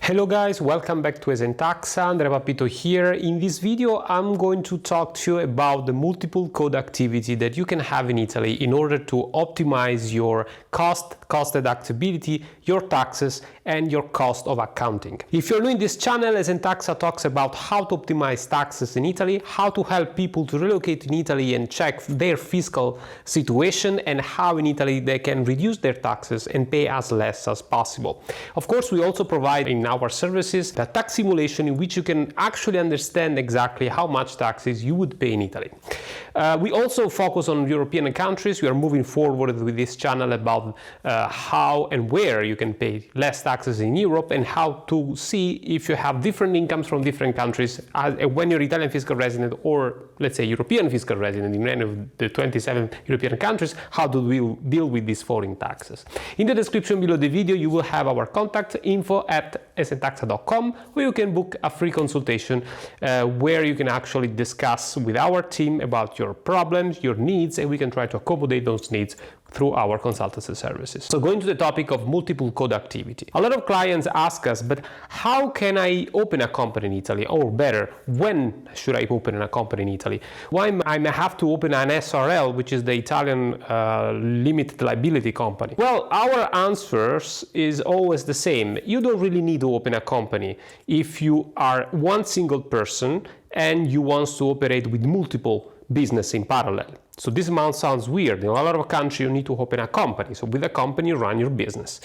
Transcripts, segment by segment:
Hello guys, welcome back to ESENtaxa. Andrea Papito here. In this video I'm going to talk to you about the multiple code activity that you can have in Italy in order to optimize your cost deductibility, your taxes and your cost of accounting. If you're new in this channel, ESENtaxa talks about how to optimize taxes in Italy, how to help people to relocate in Italy and check their fiscal situation, and how in Italy they can reduce their taxes and pay as less as possible. Of course, we also provide in our services a tax simulation in which you can actually understand exactly how much taxes you would pay in Italy. We also focus on European countries. We are moving forward with this channel about how and where you can pay less taxes in Europe and how to see if you have different incomes from different countries when you're Italian fiscal resident or, let's say, European fiscal resident in any of the 27 European countries, how do we deal with these foreign taxes. In the description below the video you will have our contact info@esentaxa.com, where you can book a free consultation where you can actually discuss with our team about your problems, your needs, and we can try to accommodate those needs through our consultancy services. So going to the topic of multiple code activity. A lot of clients ask us, but how can I open a company in Italy? Or better, when should I open a company in Italy? Why I may have to open an SRL, which is the Italian limited liability company? Well, our answers is always the same. You don't really need to open a company if you are one single person and you want to operate with multiple business in parallel. So this amount sounds weird. In a lot of countries you need to open a company. So with a company you run your business.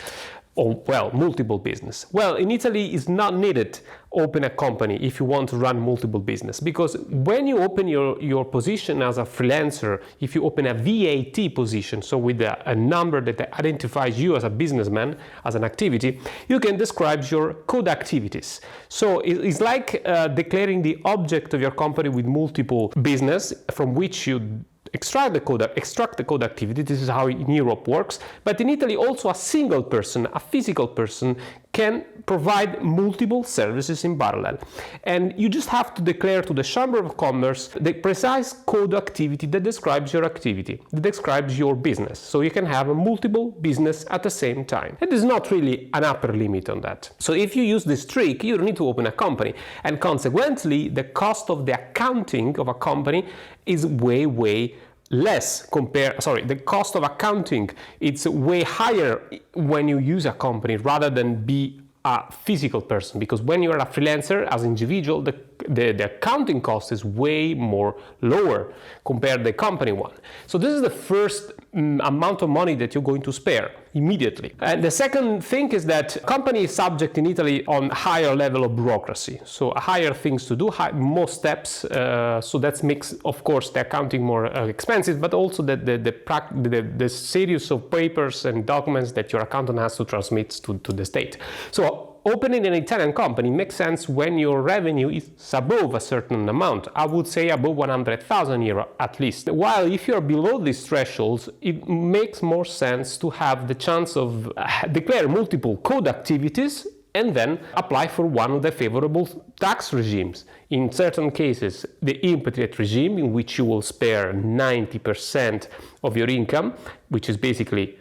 Or, well, multiple business. Well, in Italy it's not needed open a company if you want to run multiple business, because when you open your position as a freelancer, if you open a VAT position, so with a number that identifies you as a businessman, as an activity, you can describe your code activities. So it's like declaring the object of your company with multiple business from which you extract the code activity. This is how in Europe works, but in Italy also a single person, a physical person, can provide multiple services in parallel. And you just have to declare to the Chamber of Commerce the precise code activity that describes your activity, that describes your business. So you can have a multiple business at the same time. And there's not really an upper limit on that. So if you use this trick, you don't need to open a company. And consequently, the cost of the accounting of a company is way less the cost of accounting, it's way higher when you use a company rather than be a physical person, because when you're a freelancer as an individual, the accounting cost is way more lower compared to the company one. So this is the first amount of money that you're going to spare immediately. And the second thing is that company is subject in Italy on higher level of bureaucracy, so higher things to do, more steps, so that makes of course the accounting more expensive, but also the series of papers and documents that your accountant has to transmit to the state. So opening an Italian company makes sense when your revenue is above a certain amount. I would say above 100,000 euro at least. While if you're below these thresholds, it makes more sense to have the chance of declare multiple code activities and then apply for one of the favorable tax regimes. In certain cases, the impatriate regime, in which you will spare 90% of your income, which is basically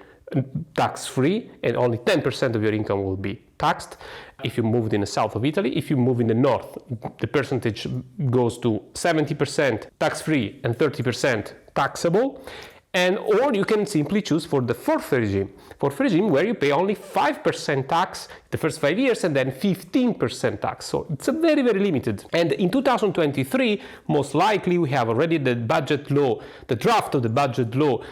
tax-free, and only 10% of your income will be taxed. If you moved in the south of Italy, if you move in the north, the percentage goes to 70% tax-free and 30% taxable. Or you can simply choose for the forfeit regime, where you pay only 5% tax the first 5 years and then 15% tax. So it's a very limited. And in 2023, most likely we have already the budget law, the draft of the budget law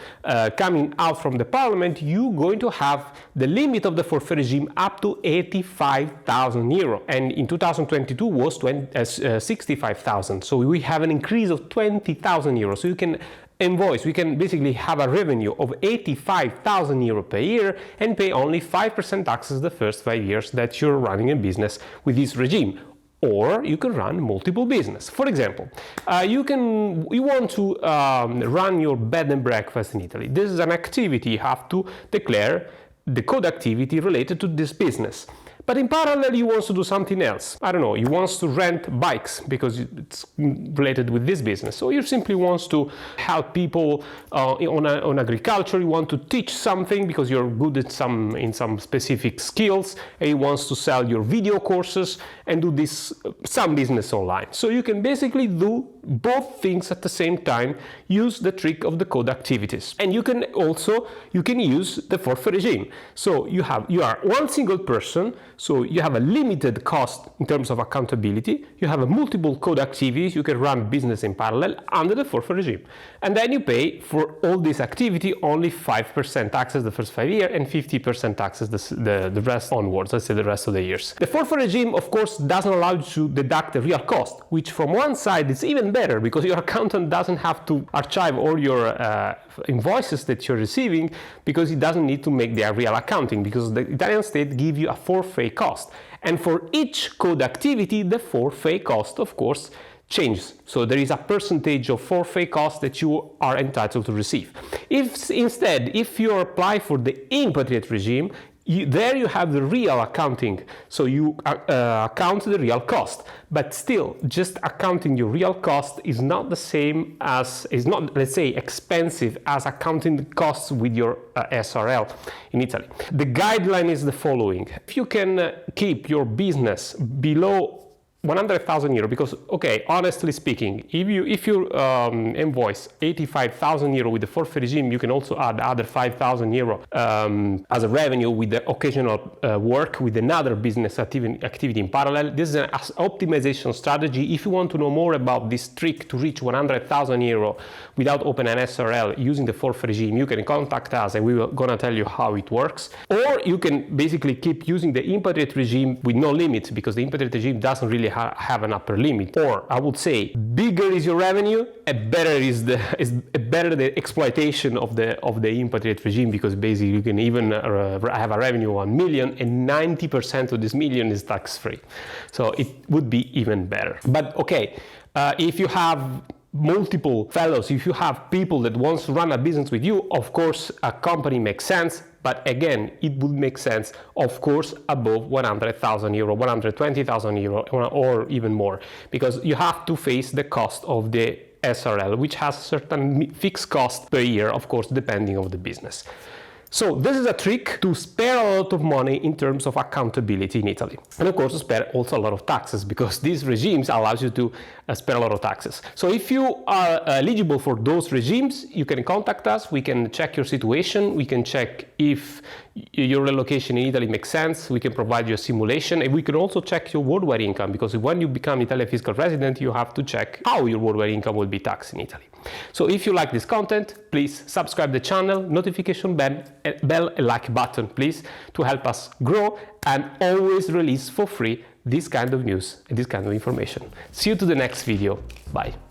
coming out from the parliament. You're going to have the limit of the forfeit regime up to 85,000 euro. And in 2022 was 65,000. So we have an increase of 20,000 euros. So you can we can basically have a revenue of 85,000 euro per year and pay only 5% taxes the first 5 years that you're running a business with this regime. Or you can run multiple business. For example, you want to run your bed and breakfast in Italy. This is an activity you have to declare the code activity related to this business. But in parallel, you want to do something else. I don't know, you want to rent bikes because it's related with this business. So you simply want to help people on agriculture. You want to teach something because you're good at in some specific skills, and you want to sell your video courses and do some business online. So you can basically do both things at the same time, use the trick of the code activities. And you can use the forfeit regime. So you are one single person, so you have a limited cost in terms of accountability, you have a multiple code activities, you can run business in parallel under the forfeit regime. And then you pay for all this activity only 5% taxes the first 5 years and 50% taxes the rest onwards, let's say the rest of the years. The forfeit regime, of course, doesn't allow you to deduct the real cost, which from one side is even better because your accountant doesn't have to archive all your invoices that you're receiving, because it doesn't need to make their real accounting, because the Italian state gives you a forfeit cost. And for each code activity, the forfeit cost, of course, changes. So there is a percentage of forfeit cost that you are entitled to receive. If you apply for the impatriate regime, there you have the real accounting, so you account the real cost, but still, just accounting your real cost is not the same as, is not, let's say, expensive as accounting the costs with your SRL in Italy. The guideline is the following: if you can keep your business below 100,000 euro, because, okay, honestly speaking, if you invoice 85,000 euro with the forfeit regime, you can also add other 5,000 euro as a revenue with the occasional work with another business activity in parallel. This is an optimization strategy. If you want to know more about this trick to reach 100,000 euro without opening an SRL using the forfeit regime, you can contact us and we will gonna tell you how it works. Or you can basically keep using the impatriate regime with no limits, because the impatriate regime doesn't really have an upper limit. Or I would say, bigger is your revenue, and better is the exploitation of the impatriate regime, because basically you can even have a revenue of 1 million and 90% of this million is tax-free. So it would be even better. But okay, if you have multiple fellows, if you have people that wants to run a business with you, of course a company makes sense. But again, it would make sense, of course, above 100,000 euro, 120,000 euro, or even more, because you have to face the cost of the SRL, which has a certain fixed cost per year, of course, depending on the business. So this is a trick to spare a lot of money in terms of accountability in Italy. And of course, to spare also a lot of taxes, because these regimes allows you to spare a lot of taxes. So if you are eligible for those regimes, you can contact us. We can check your situation. We can check if your relocation in Italy makes sense. We can provide you a simulation, and we can also check your worldwide income, because when you become Italian fiscal resident, you have to check how your worldwide income will be taxed in Italy. So if you like this content, please subscribe the channel, notification bell and like button, please, to help us grow and always release for free this kind of news and this kind of information. See you to the next video. Bye.